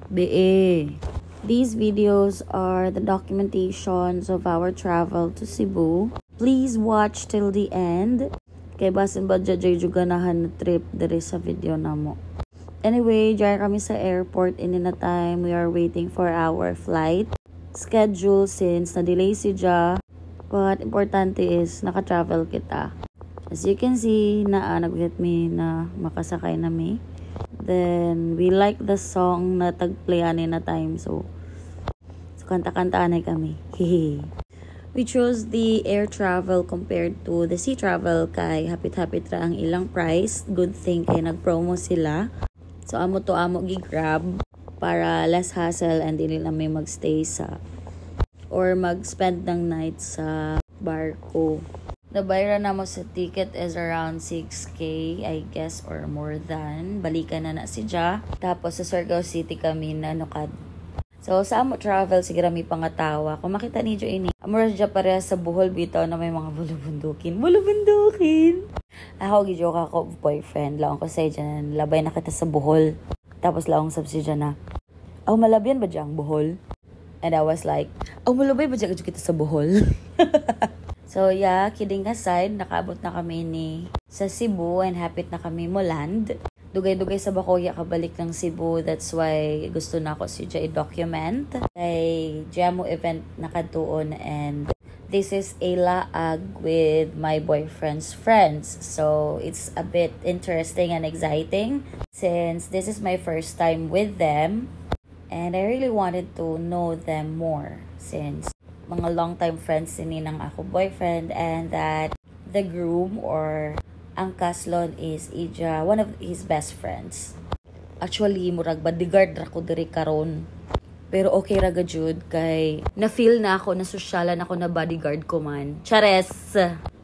BE. These videos are the documentations of our travel to Cebu. Please watch till the end. Kay basin ba dyan ganahan na trip diri sa video na mo. Anyway, dyan kami sa airport in a time. We are waiting for our flight schedule since na-delay si Ja. But importante is naka-travel kita. As you can see, nag-get me na makasakay na me. Then, we like the song na tag-playan na time. So kanta-kantaan na kami. We chose the air travel compared to the sea travel kay hapit-hapit ra ang ilang price. Good thing kay nag-promo sila. So, amo gi-grab para less hassle and dili na may magstay sa or mag-spend ng night sa barko. The bayra na mo sa ticket is around 6K, I guess, or more than. Balikan na si Ja. Tapos sa Surigao City kami na nukad. So, sa amo travel, sige rami pangatawa. Kung makita ni Jo ini, amor dya pareha sa Bohol bitaw na may mga bulubundukin. Bulubundukin! Ako, gijoke ako, boyfriend. Laong ko sa dyan, labay na kita sa Bohol. Tapos laong sabsi dyan na, malabyan ba dyan Bohol? And I was like, malabay ba dyan kita sa Bohol? So, yeah, kidding aside, nakaabot na kami sa Cebu and hapit na kami mo land. Dugay-dugay sa Bacoya kabalik ng Cebu. That's why gusto na ako si Jay document. Ay Jamo event nakatuon and this is a laag with my boyfriend's friends. So it's a bit interesting and exciting since this is my first time with them. And I really wanted to know them more since mga long-time friends ni ng ako boyfriend and that the groom or ang kaslon is one of his best friends. Actually, murag bodyguard ra ko diri karon. Pero okay ra gajud kay na-feel na ako na sosyalan ako na bodyguard ko man. Chares!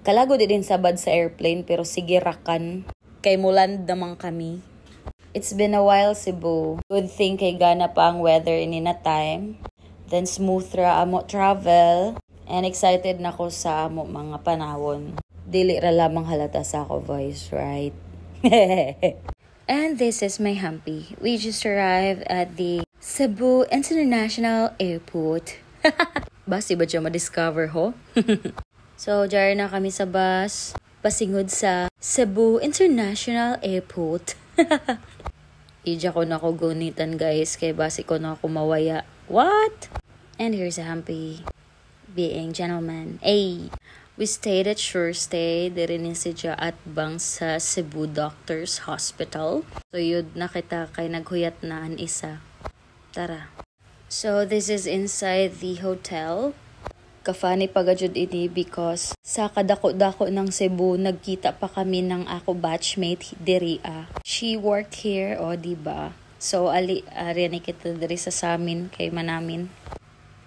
Kalago din sabad sa airplane pero sige rakan kay muland naman kami. It's been a while Cebu. Good thing kay gana pa ang weather in a time. Then smooth ra amo travel and excited na ko sa amo mga panahon. Dili ra lamang halata sa ako voice, right? And this is my humpy. We just arrived at the Cebu International Airport. Basi ba dyan ma-discover ho? So, dyan na kami sa bus. Pasingod sa Cebu International Airport. Ija ko na ko gunitan guys. Kaya basi ko na ako mawaya. What? And here's a humpy. Being gentleman. Ay! We stayed at Sure Stay. Diri ni si Ja at bang sa Cebu Doctors Hospital. So yun nakita kay naghuyat na an isa. Tara. So this is inside the hotel. Kafani pagajud ini because sa kadako-dako ng Cebu nagkita pa kami ng ako batchmate diri She worked here diba? So ari ni kita diri sa samin kay manamin.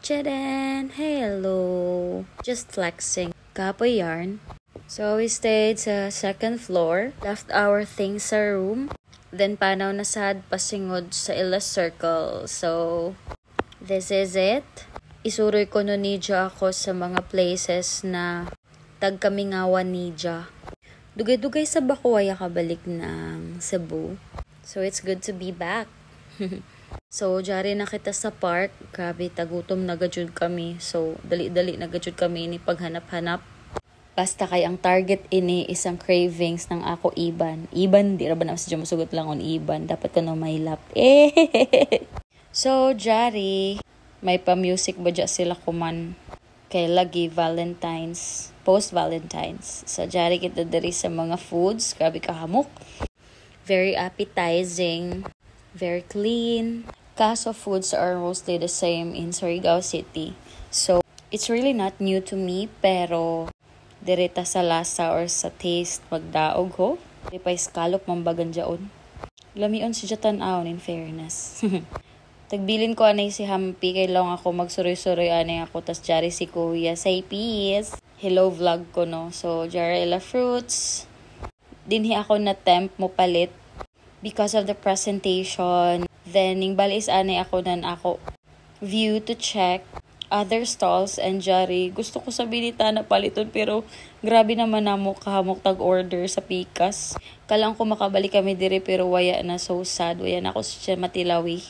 Chadan! Hello! Just flexing. Kapoy yarn. So, we stayed sa second floor. Left our things sa room. Then, panaw na sad pasingod sa ila circle. So, this is it. Isuroy ko no nidya ako sa mga places na tagkamingawan nidya. Dugay-dugay sa Bacoya kabalik ng Cebu. So, it's good to be back. So, jari na kita sa park. Grabe, tagutom na gajud kami. So, dali-dali na gajud kami ni paghanap-hanap. Basta kay ang target ini isang cravings ng ako Iban. Iban, di ra ba na sa masugot lang on Iban. Dapat ko na mailap. So, jari, may pa-music ba dyan sila kuman? Kay lagi Valentine's, post-Valentine's. So, jari kita diri sa mga foods. Grabe kahamok. Very appetizing. Very clean. Kaso foods are mostly the same in Surigao City. So, it's really not new to me, pero direta sa lasa or sa taste magdaog ho. Di pa iskalop mambagan dyaon. Lamion si Jatan-aon in fairness. Tagbilin ko anay si Hampi, kay lang ako magsuroy-suroy anay ako, tas jari si Kuya, say peace. Hello vlog ko no. So, jari ila fruits. Dinhi ako na temp mo palit. Because of the presentation, then ning balis ani ako nan ako view to check other stalls and jari. Gusto ko sabihin na paliton pero grabe naman namo kahamok tag order sa Pikas. Kalang ko makabalik kami dire pero waya na, so sad. Waya na ako siya matilawi.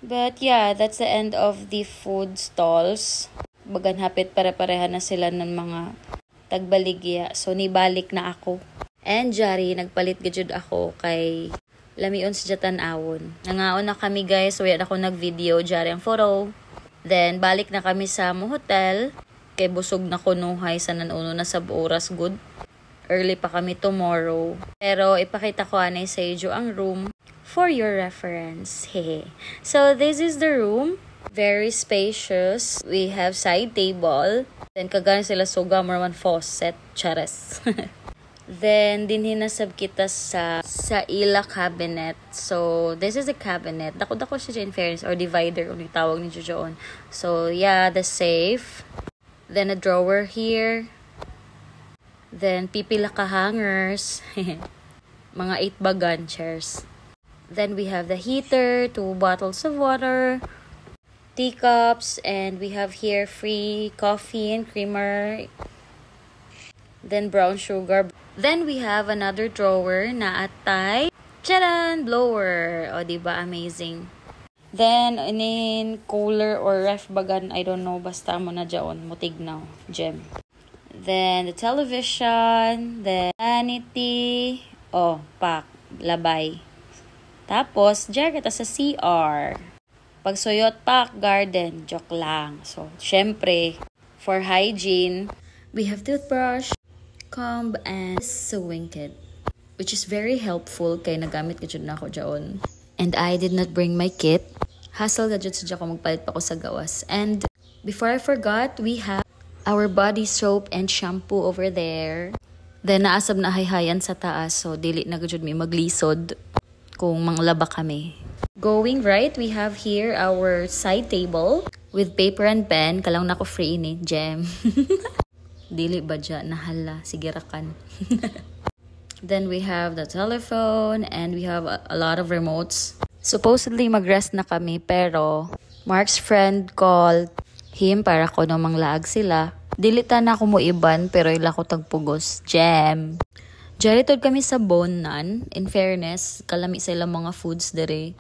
But yeah, that's the end of the food stalls. Bagan hapit pare-pareha na sila ng mga tagbaligya. So nibalik na ako. And jari, nagpalit gajud ako kay lamion sa Jatan-awon. Nangaon na kami guys, so yan ako nag-video jari ang photo. Then balik na kami sa mo hotel. Kay busog na kunuhay sa nanuno na sa oras good. Early pa kami tomorrow. Pero ipakita ko anay sa iyo ang room for your reference. Hehe. So this is the room. Very spacious. We have side table. Then kagana sila suga more one faucet. Chares. Then dinhin nasab kita sa ila cabinet. So this is a cabinet. Dako siya in fairness or divider kung tawag ni Jojoon. So yeah, the safe. Then a drawer here. Then pipila ka hangers. Mga 8 bagan chairs. Then we have the heater, 2 bottles of water, teacups, and we have here free coffee and creamer. Then brown sugar. Then we have another drawer na atay. Charan! Blower. O, diba? Amazing. Then, in cooler or ref bagan, I don't know, basta mo na dyan, mutignaw, gem. Then, the television, the vanity, pak, labay. Tapos, dyan kita sa CR. Pagsuyot pak, garden, joke lang. So, syempre, for hygiene, we have toothbrush, comb, and sewing kit, which is very helpful kay nagamit ko dyan na ako dyan. And I did not bring my kit. Hassle na dyan sa ko magpalit pa ko sa gawas. And before I forgot, we have our body soap and shampoo over there. Then naasab na hayhayan sa taas, so dili na gud mi maglisod kung manglaba kami. Going right, we have here our side table with paper and pen. Kalang nako free ini, gem. Dili ba dyan? Nahala, sige rakan. Then we have the telephone and we have a lot of remotes. Supposedly mag-rest na kami pero Mark's friend called him para ko no manglaag sila. Dilitan na ako mo iban pero ila ko tagpugos. Gem. Jaritod kami sa Bonan. In fairness, kalami sila mga foods dere.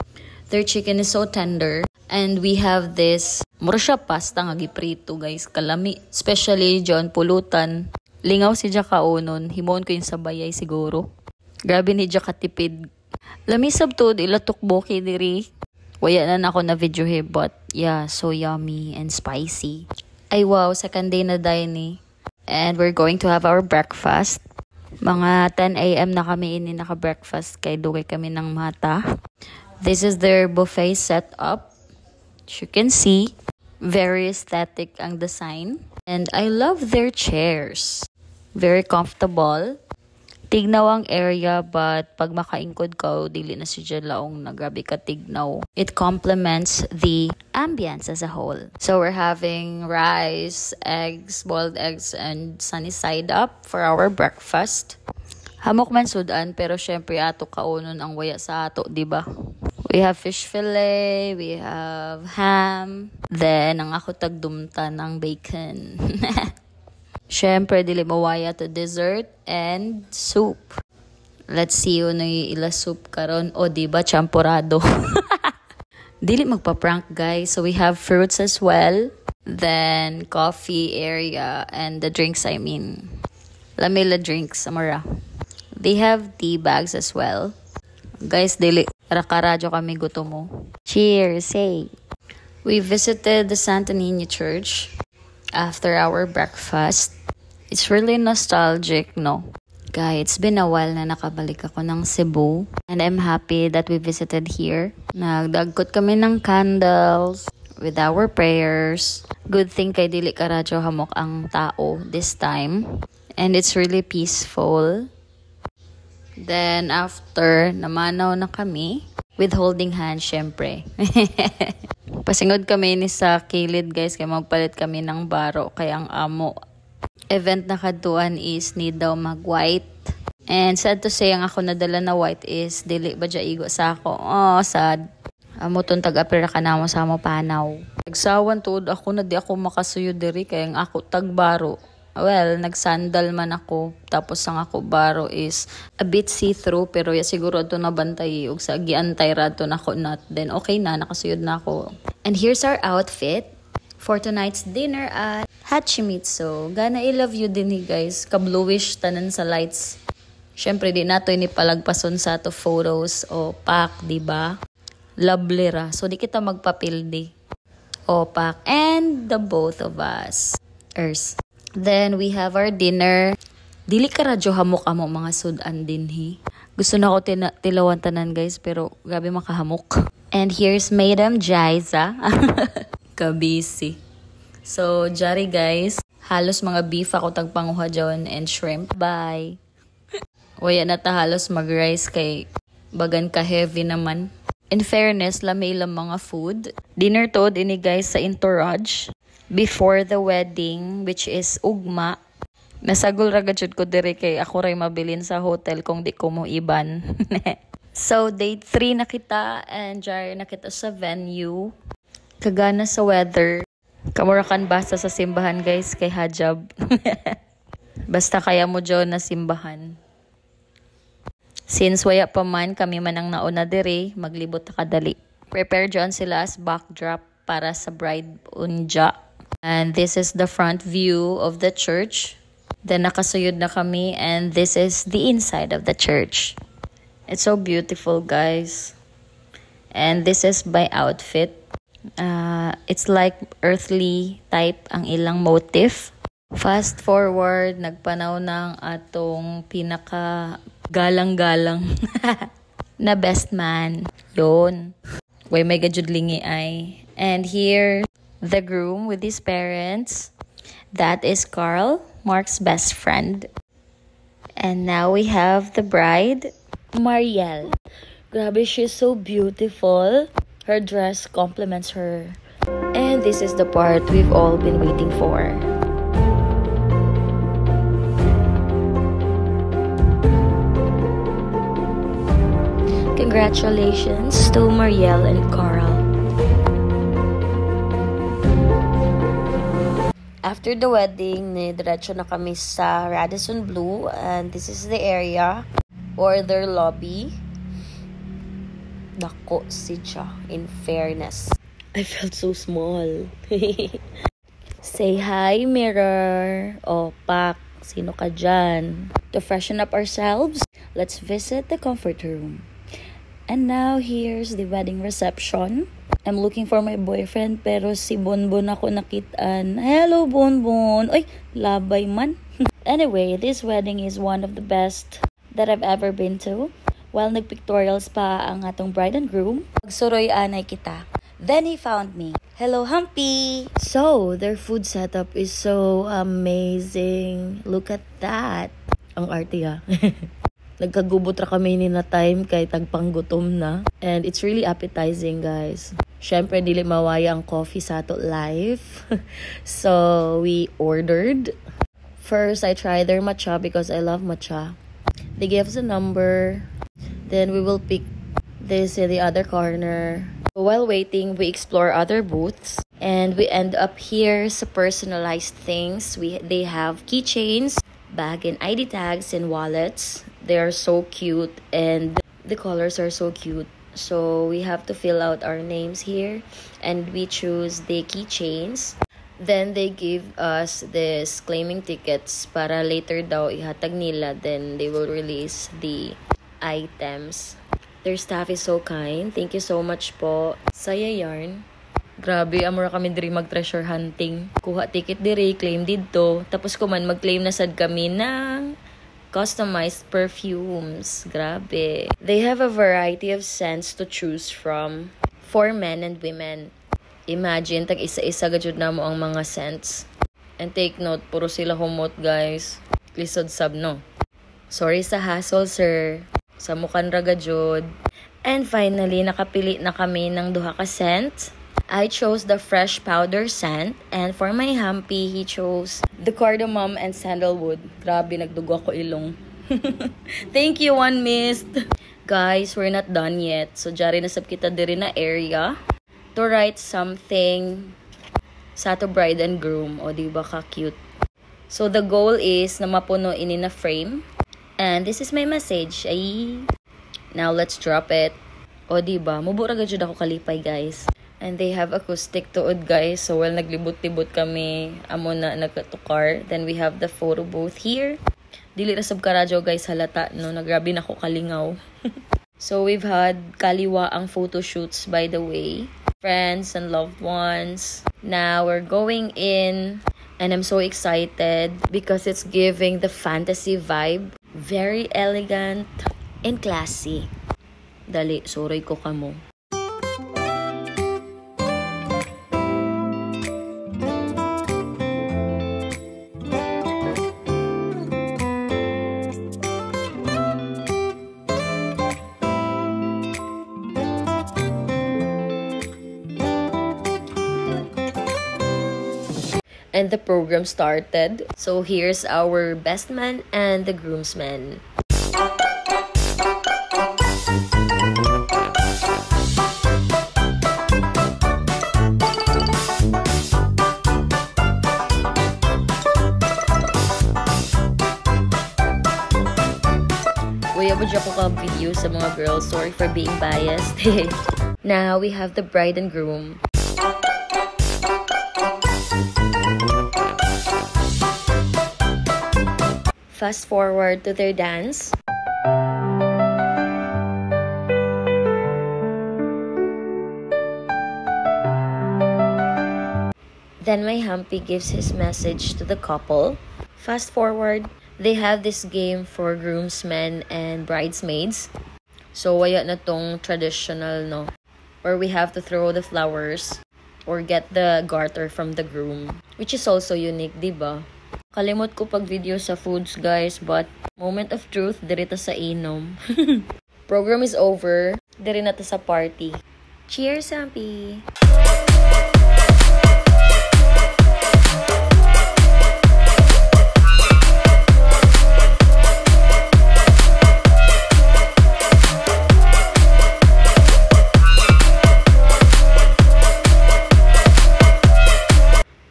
Their chicken is so tender. And we have this mura siya pasta nga giprito guys. Kalami. Especially John pulutan. Lingaw si Jaka unon. Himon ko yung sabayay siguro. Grabe ni Jaka tipid. Lami sabtod ilatok diri. Waya na ako na video here but yeah, so yummy and spicy. Ay wow, second day na dine. And we're going to have our breakfast. Mga 10 a.m. na kami ini naka-breakfast kay dugay kami ng mata. This is their buffet setup. As you can see, very aesthetic ang design. And I love their chairs. Very comfortable. Tignaw ang area but pag makaingkod ka, dili na siya laong na grabe ka tignaw. It complements the ambience as a whole. So we're having rice, eggs, boiled eggs, and sunny side up for our breakfast. Hamok man sudan pero syempre ato kaunon ang waya sa ato, diba? We have fish fillet, we have ham, then ang ako tagdumta ng bacon. Syempre, dili mawaya to dessert and soup. Let's see yun yung ila soup karon. O, diba? Champurado. Dili magpa-prank, guys. So, we have fruits as well. Then, coffee area. And the drinks, I mean. Lamela drinks, Amara. They have tea bags as well. Guys, dili. Rakaradyo kami guto mo. Cheers, hey! We visited the Santa Nina Church after our breakfast. It's really nostalgic, no? Guys, it's been a while na nakabalik ako ng Cebu. And I'm happy that we visited here. Nagdagkot kami ng candles with our prayers. Good thing kay dili karadyo hamok ang tao this time. And it's really peaceful. Then after, namanaw na kami with holding hands, syempre. Pasingod kami ni sa kilid, guys, kaya magpalit kami ng baro. Kaya ang amo event na kaduan is need daw mag-white. And sad to say, ang ako nadala na white is dili ba dya igo sa ako. Oh, sad. Amo tong tag-apira ka na mo sa mo panaw. Nagsawan tuod ako na di ako makasuyo diri kaya ang ako tagbaro. Well, nagsandal man ako. Tapos ang ako baro is a bit see-through. Pero ya siguro ito nabantay. Ug sa giantay ra ito nako not. Then okay na, nakasuyod na ako. And here's our outfit for tonight's dinner at Hachimitsu. Gana I love you din guys. Kabluish tanan sa lights. Syempre di nato ini palagpason sa to photos o pack, di ba? Lovely ra. So di kita magpapildi. O pack and the both of us. Then we have our dinner. Dili ka radyo hamok amo mga sudan dinhi. Gusto na ako tilawan tanan guys pero gabi makahamok. And here's Madam Jaiza. Kabisi. So jari guys, halos mga beef ako tagpanguha dyan and shrimp. Bye. Waya na ta halos mag-rice kay bagan ka heavy naman. In fairness, lamay lang mga food. Dinner to dini guys sa entourage. Before the wedding, which is ugma, nasagol ragad ko dire kay ako ray mabilin sa hotel kung di ko mo iban. So, day 3 na kita and jar na kita sa venue. Kagana sa weather. Kamurakan basta sa simbahan guys kay hajab. Basta kaya mo dyan na simbahan. Since waya pa man, kami man ang nauna dire, maglibot na kadali. Prepare dyan sila as backdrop para sa bride unja. And this is the front view of the church. Then nakasuyod na kami and this is the inside of the church. It's so beautiful guys. And this is my outfit. It's like earthly type ang ilang motif. Fast forward, nagpanaw ng atong pinaka galang-galang na best man. Yon. Way may gajudlingi ay. And here, the groom with his parents. That is Carl, Mark's best friend. And now we have the bride, Marielle. Grabe, she's so beautiful. Her dress complements her. And this is the part we've all been waiting for. Congratulations to Marielle and Carl. After the wedding, diretso na kami sa Radisson Blu and this is the area or their lobby. Dako siya, in fairness. I felt so small. Say hi, mirror. O, Pak, sino ka dyan? To freshen up ourselves, let's visit the comfort room. And now, here's the wedding reception. I'm looking for my boyfriend pero si Bonbon ako nakitaan. Hello, Bonbon. Oy, labay man. Anyway, this wedding is one of the best that I've ever been to. While nagpictorials pa ang atong bride and groom, magsuroy anay kita. Then he found me. Hello, Humpy! So, their food setup is so amazing. Look at that. Ang arte ha. Nagkagubot ra kami ni na time kay tagpanggutom na. And it's really appetizing, guys. Syempre, dili mawaya ang coffee sa ato live. So, we ordered. First, I tried their matcha because I love matcha. They gave us a number. Then, we will pick this in the other corner. While waiting, we explore other booths. And we end up here sa personalized things. They have keychains, bag and ID tags, and wallets. They are so cute and the colors are so cute. So we have to fill out our names here and we choose the keychains. Then they give us this claiming tickets para later daw ihatag nila. Then they will release the items. Their staff is so kind. Thank you so much po. Saya yarn. Grabe, amura kami diri mag-treasure hunting. Kuha ticket diri, claim dito. Tapos kuman mag-claim na sad kami ng customized perfumes. Grabe. They have a variety of scents to choose from for men and women. Imagine, tag isa-isa gajud na mo ang mga scents. And take note, puro sila humot, guys. Lisod sab, no? Sorry sa hassle, sir. Sa mukan ragajud. And finally, nakapili na kami ng duha ka scent. I chose the fresh powder scent, and for my humpy, he chose the cardamom and sandalwood. Grabe, nagdugo ako ilong. Thank you, One Mist. Guys, we're not done yet. So, jari nasab kita diri na area to write something sa to bride and groom. O, di ba ka cute? So the goal is na mapuno ini na frame. And this is my message. Ay. Now let's drop it. O diba, mubura gajud ako kalipay guys. And they have acoustic tuod guys. So while naglibot-libot kami, amo na nagkatukar. Then we have the photo booth here. Dili ra sab karadyo guys halata no, nagrabi na ko kalingaw. So we've had kaliwa ang photo shoots by the way. Friends and loved ones. Now we're going in and I'm so excited because it's giving the fantasy vibe. Very elegant and classy. Dali, sorry ko kamo. And the program started. So here's our best man and the groomsmen. Kuya ba dyan ko ka video sa mga girls? Sorry for being biased. Now we have the bride and groom. Fast forward to their dance. Then my humpy gives his message to the couple. Fast forward, they have this game for groomsmen and bridesmaids. So waya na tong traditional no, where we have to throw the flowers or get the garter from the groom, which is also unique, diba? Kalimot ko pag video sa foods guys, but moment of truth, diri ta sa inom. Program is over, diri na ta sa party. Cheers, Ampi!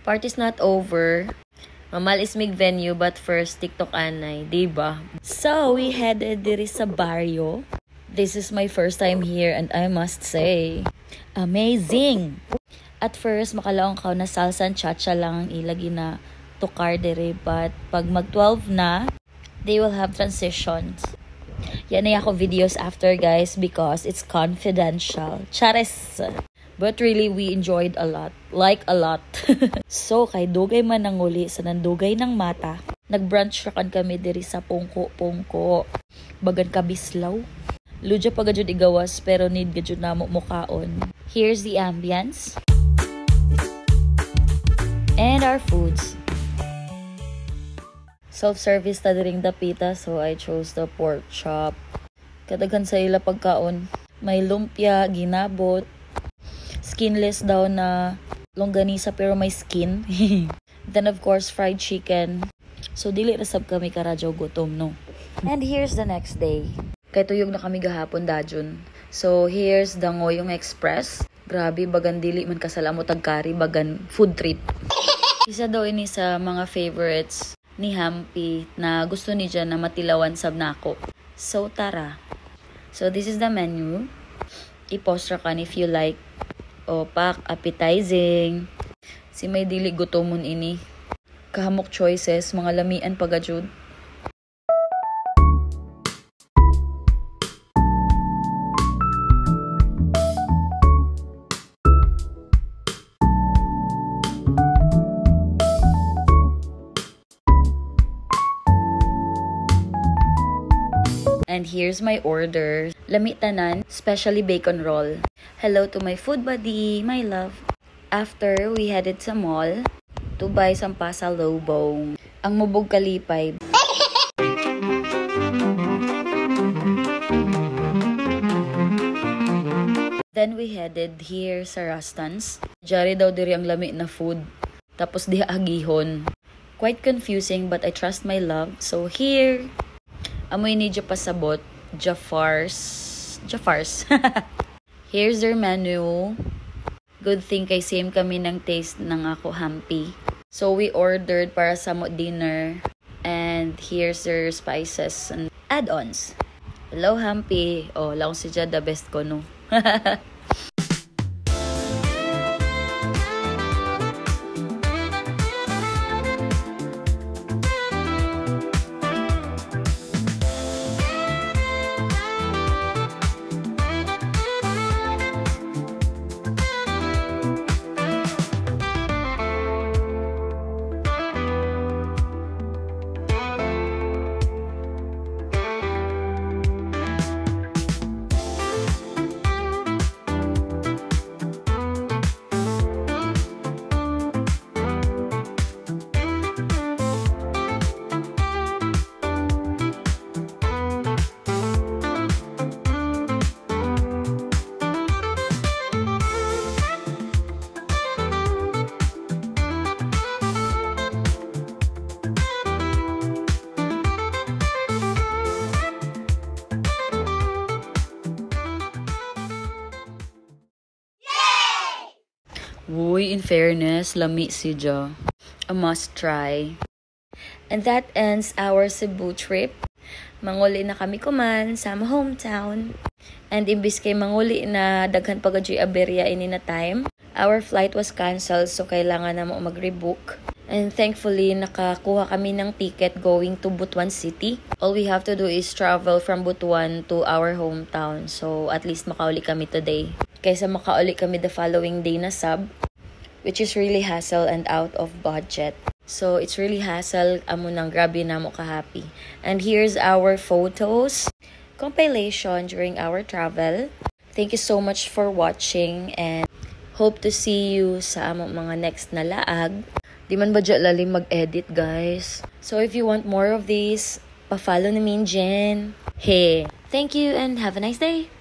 Party's not over. Mamal is mig venue, but first, TikTok anay, diba? So, we headed diri sa barrio. This is my first time here and I must say, amazing! At first, makalaong ka na salsa and cha-cha lang ang ilagi na tukar diri, but pag mag-12 na, they will have transitions. Yan ay ako videos after guys because it's confidential. Chares! But really, we enjoyed a lot. Like a lot. So, kay dugay man nanguli sa nandugay ng mata, nag-brunch rakan kami diri sa Pungko. Bagan ka bislaw. Ludya pa gajud igawas, pero need gajud na mo mukaon. Here's the ambience. And our foods. Self-service ta diring dapita, so I chose the pork chop. Kadaghan sa ila pagkaon. May lumpia, ginabot, skinless daw na longganisa pero may skin. Then of course fried chicken. So dili ra sab kami karadyo gutom no. And here's the next day. Kay tuyog na kami gahapon dajon. So here's the Ngoyong Express. Grabe bagan dili man kasalamot ag kari bagan food trip. Isa daw ini sa mga favorites ni Hampy na gusto ni dyan na matilawan sab nako. So tara. So this is the menu. I-post ra kan if you like. Opak, appetizing. Si may dili gutomon ini. Kahamok choices, mga lamian pagajud. And here's my order. Lami tanan, especially bacon roll. Hello to my food buddy, my love. After, we headed sa mall to buy some pasalubong. Ang mubog kalipay. Then we headed here sa Rastans. Jari daw diri ang lami na food. Tapos diha agihon. Quite confusing but I trust my love. So here, amoy ni Dya pasabot, Jafar's. Here's their menu. Good thing kay same kami ng taste ng ako Hampy. So we ordered para sa mo dinner. And here's their spices and add-ons. Hello, Hampi. Oh, laong si Jad, the best ko, no? Uy, in fairness, lami si Ja. A must try. And that ends our Cebu trip. Manguli na kami kuman sa hometown. And imbis kay manguli na daghan pagajoy aberya ini na time, our flight was canceled so kailangan na mo mag-rebook. And thankfully, nakakuha kami ng ticket going to Butuan City. All we have to do is travel from Butuan to our hometown. So at least makauli kami today. Kaysa makauli kami the following day na sub, which is really hassle and out of budget. So it's really hassle, amo nang grabe na mo ka-happy. And here's our photos, compilation during our travel. Thank you so much for watching and hope to see you sa among mga next na laag. Di man ba dyan lalim mag-edit, guys? So if you want more of these, pa-follow na min dyan. Hey, thank you and have a nice day!